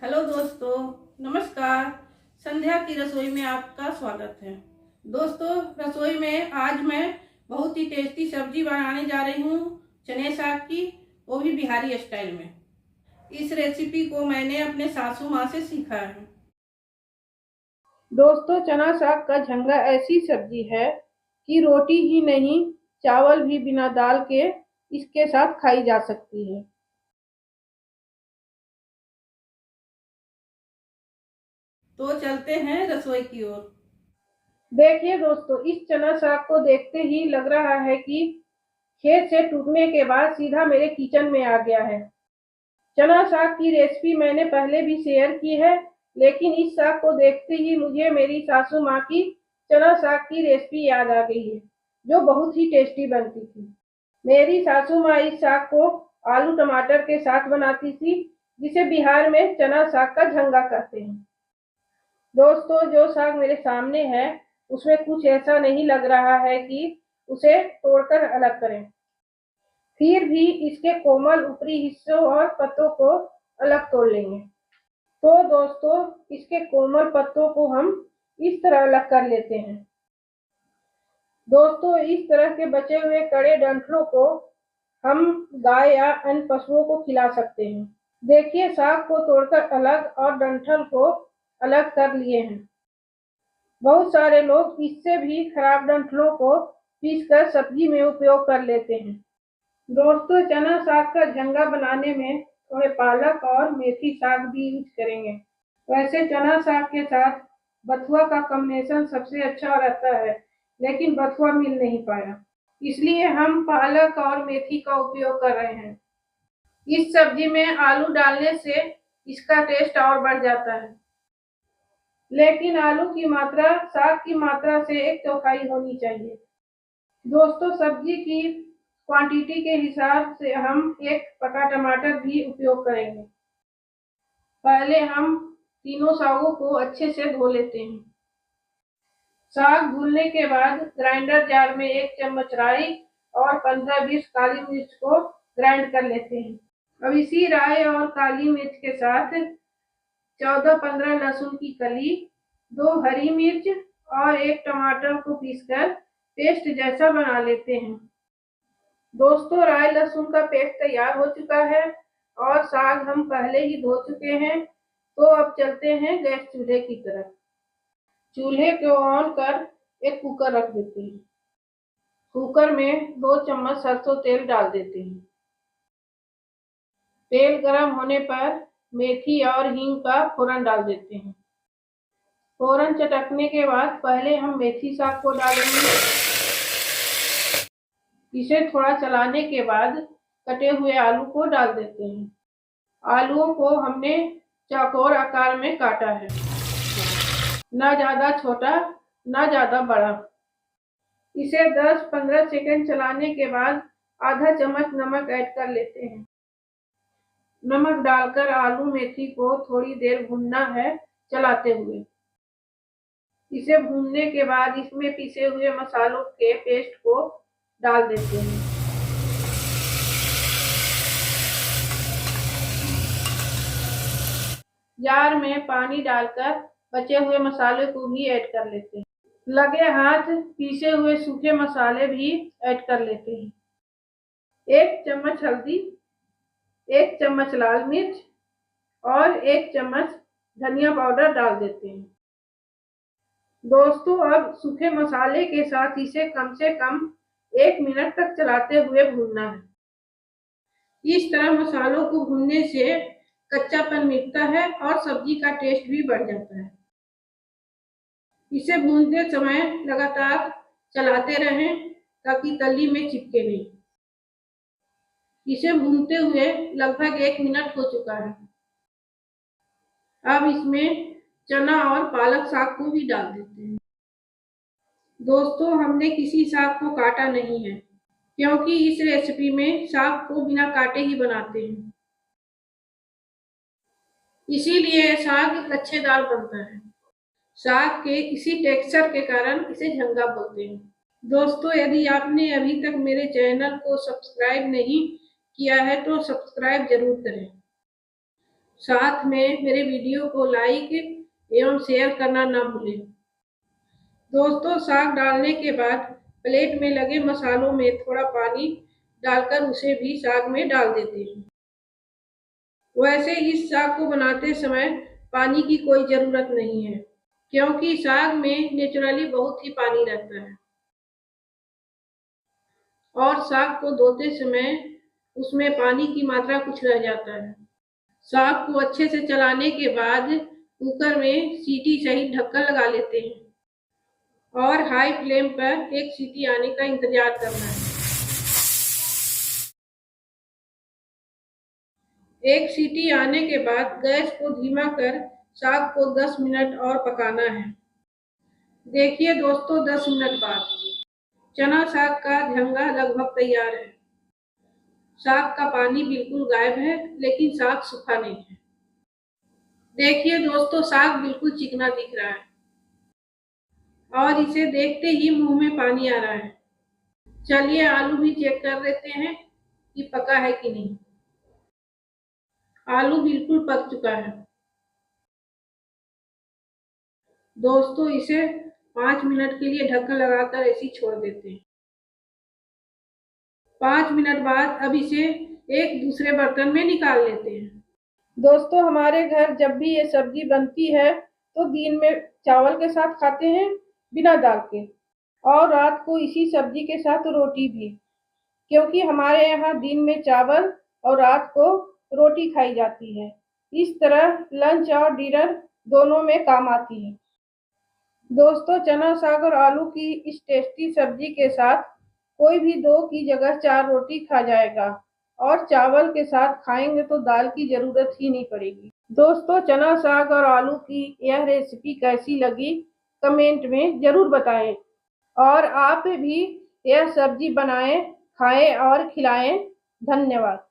Hello दोस्तों, नमस्कार। संध्या की रसोई में आपका स्वागत है। दोस्तों, रसोई में आज मैं बहुत ही टेस्टी सब्जी बनाने जा रही हूँ, चने साग की, वो भी बिहारी स्टाइल में। इस रेसिपी को मैंने अपने सासू माँ से सीखा है। दोस्तों, चना साग का झंगा ऐसी सब्जी है कि रोटी ही नहीं, चावल भी बिना दाल के इसके साथ खाई जा सकती है। तो चलते हैं रसोई की ओर। देखिए दोस्तों, इस चना साग को देखते ही लग रहा है कि खेत से टूटने के बाद सीधा मेरे किचन में आ गया है। चना साग की रेसिपी मैंने पहले भी शेयर की है, लेकिन इस साग को देखते ही मुझे मेरी सासू माँ की चना साग की रेसिपी याद आ गई है, जो बहुत ही टेस्टी बनती थी। मेरी सासू माँ इस साग को आलू टमाटर के साथ बनाती थी, जिसे बिहार में चना साग का झंगा कहते हैं। दोस्तों, जो साग मेरे सामने है उसमें कुछ ऐसा नहीं लग रहा है कि उसे तोड़कर अलग करें। फिर भी इसके कोमल ऊपरी हिस्सों और पत्तों को अलग तोड़ लेंगे। तो दोस्तों, इसके कोमल पत्तों को हम इस तरह अलग कर लेते हैं। दोस्तों, इस तरह के बचे हुए कड़े डंठलों को हम गाय या अन्य पशुओं को खिला सकते हैं। देखिए, साग को तोड़कर अलग और डंठल को अलग कर लिए हैं। बहुत सारे लोग इससे भी खराब डंठलों को पीसकर सब्जी में उपयोग कर लेते हैं। दोस्तों, चना साग का झंगा बनाने में थोड़े पालक और मेथी साग भी यूज करेंगे। वैसे चना साग के साथ बथुआ का कॉम्बिनेशन सबसे अच्छा रहता है, लेकिन बथुआ मिल नहीं पाया, इसलिए हम पालक और मेथी का उपयोग कर रहे हैं। इस सब्जी में आलू डालने से इसका टेस्ट और बढ़ जाता है, लेकिन आलू की मात्रा साग की मात्रा से 1/4 होनी चाहिए। दोस्तों, सब्जी की क्वांटिटी के हिसाब से हम एक पका टमाटर भी उपयोग करेंगे। पहले हम तीनों सागों को अच्छे से धो लेते हैं। साग धुलने के बाद ग्राइंडर जार में 1 चम्मच राई और 15-20 काली मिर्च को ग्राइंड कर लेते हैं। अब इसी राई और काली मिर्च के साथ 14-15 लहसुन की कली, 2 हरी मिर्च और 1 टमाटर को पीसकर पेस्ट जैसा बना लेते हैं। दोस्तों, राई लहसुन का पेस्ट तैयार हो चुका है और साग हम पहले ही धो चुके हैं। तो अब चलते हैं गैस चूल्हे की तरफ। चूल्हे को ऑन कर एक कुकर रख देते हैं। कुकर में 2 चम्मच सरसों तेल डाल देते हैं। तेल गर्म होने पर मेथी और हींग का फोड़न डाल देते हैं। फोड़न चटकने के बाद पहले हम मेथी साग को डालेंगे। इसे थोड़ा चलाने के बाद कटे हुए आलू को डाल देते हैं। आलूओं को हमने चौकोर आकार में काटा है, ना ज्यादा छोटा ना ज्यादा बड़ा। इसे 10-15 सेकंड चलाने के बाद आधा चम्मच नमक ऐड कर लेते हैं। नमक डालकर आलू मेथी को थोड़ी देर भूनना है, चलाते हुए। इसे भूनने के बाद इसमें पिसे हुए मसालों के पेस्ट को डाल देते हैं। जार में पानी डालकर बचे हुए मसाले को भी ऐड कर लेते हैं। लगे हाथ पीसे हुए सूखे मसाले भी ऐड कर लेते हैं। 1 चम्मच हल्दी, 1 चम्मच लाल मिर्च और 1 चम्मच धनिया पाउडर डाल देते हैं। दोस्तों, अब सूखे मसाले के साथ इसे कम से कम 1 मिनट तक चलाते हुए भूनना है। इस तरह मसालों को भूनने से कच्चापन मिटता है और सब्जी का टेस्ट भी बढ़ जाता है। इसे भूनते समय लगातार चलाते रहें ताकि तली में चिपके नहीं। इसे भूनते हुए लगभग 1 मिनट हो चुका है। अब इसमें चना और पालक साग को भी डाल देते हैं। दोस्तों, हमने किसी साग को काटा नहीं है, क्योंकि इस रेसिपी में साग को बिना काटे ही बनाते हैं, इसीलिए साग लच्छेदार बनता है। साग के इसी टेक्सचर के कारण इसे झंगा बोलते हैं। दोस्तों, यदि आपने अभी तक मेरे चैनल को सब्सक्राइब नहीं किया है तो सब्सक्राइब जरूर करें। साथ में मेरे वीडियो को लाइक एवं शेयर करना ना भूलें। दोस्तों, साग डालने के बाद प्लेट में लगे मसालों में थोड़ा पानी डालकर उसे भी साग में डाल देते हैं। वैसे इस साग को बनाते समय पानी की कोई ज़रूरत नहीं है, क्योंकि साग में नेचुरली बहुत ही पानी रहता है और साग को धोते समय उसमें पानी की मात्रा कुछ रह जाता है। साग को अच्छे से चलाने के बाद कुकर में सीटी सहित ढक्कन लगा लेते हैं और हाई फ्लेम पर एक सीटी आने का इंतजार करना है। एक सीटी आने के बाद गैस को धीमा कर साग को 10 मिनट और पकाना है। देखिए दोस्तों, 10 मिनट बाद चना साग का झंगा लगभग तैयार है। साग का पानी बिल्कुल गायब है, लेकिन साग सूखा नहीं है। देखिए दोस्तों, साग बिल्कुल चिकना दिख रहा है और इसे देखते ही मुंह में पानी आ रहा है। चलिए आलू भी चेक कर लेते हैं कि पका है कि नहीं। आलू बिल्कुल पक चुका है। दोस्तों, इसे 5 मिनट के लिए ढक्कन लगाकर ऐसे ही छोड़ देते हैं। 5 मिनट बाद अब इसे एक दूसरे बर्तन में निकाल लेते हैं। दोस्तों, हमारे घर जब भी ये सब्जी बनती है तो दिन में चावल के साथ खाते हैं बिना दाल के, और रात को इसी सब्जी के साथ रोटी भी, क्योंकि हमारे यहाँ दिन में चावल और रात को रोटी खाई जाती है। इस तरह लंच और डिनर दोनों में काम आती है। दोस्तों, चना साग और आलू की इस टेस्टी सब्जी के साथ कोई भी 2 की जगह 4 रोटी खा जाएगा, और चावल के साथ खाएंगे तो दाल की जरूरत ही नहीं पड़ेगी। दोस्तों, चना साग और आलू की यह रेसिपी कैसी लगी कमेंट में जरूर बताएं, और आप भी यह सब्जी बनाएं, खाएं और खिलाएं। धन्यवाद।